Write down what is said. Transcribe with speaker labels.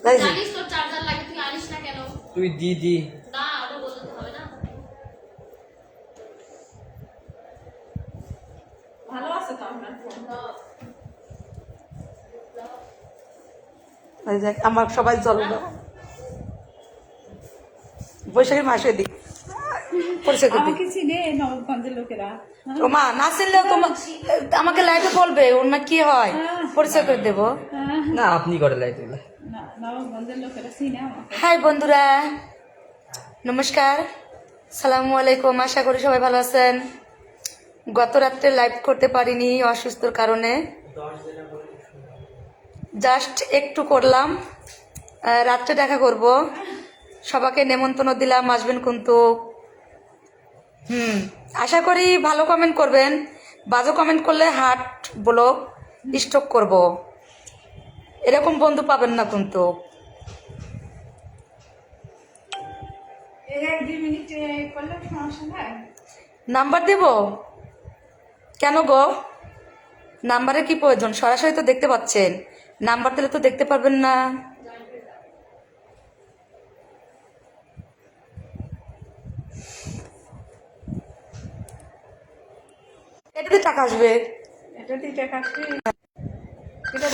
Speaker 1: তাই যে
Speaker 2: জানিস তোর চার্জার লাগে, তুই আনিস না কেন?
Speaker 3: তুই দিদি
Speaker 2: না, ওটা বলতে হবে না।
Speaker 4: ভালো আছে তো আপনার ফোন?
Speaker 1: ওই যে আমার সবাই জল বৈশাখের মাসে দিই পরিচয় করে দিই।
Speaker 4: আমাকে চিনে নবাবগঞ্জের লোকেরা।
Speaker 1: ও মা না চিনলেও তোমার আমাকে লাইভে বলবে ওর না কি হয় পরিচয় করে দেবো।
Speaker 3: না আপনি করে লাইতে
Speaker 4: না, নবাবগঞ্জের লোকেরা চিনে আমাকে।
Speaker 1: হাই বন্ধুরা, নমস্কার, সালামু আলাইকুম। আশা করি সবাই ভালো আছেন। গত রাত্রে লাইভ করতে পারিনি অসুস্থর কারণে, জাস্ট একটু করলাম। রাত্রে দেখা করব, সবাইকে নেমন্তন্ন দিলাম, আসবেন কিন্তু। আশা করি ভালো কমেন্ট করবেন, বাজে কমেন্ট করলে হার্ট ব্লক স্ট্রোক করব, এরকম বন্ধু পাবেন না কিন্তু।
Speaker 4: এই 1-2 মিনিট করলে সমস্যা নাই।
Speaker 1: নাম্বার দেব কেন গো? নাম্বারের কি প্রয়োজন? সরাসরি তো দেখতে পাচ্ছেন, নাম্বার দিলে তো দেখতে পারবেন না। এটাতে টাকা আসবে।
Speaker 4: এটা 2 টাকা আসবে। এটা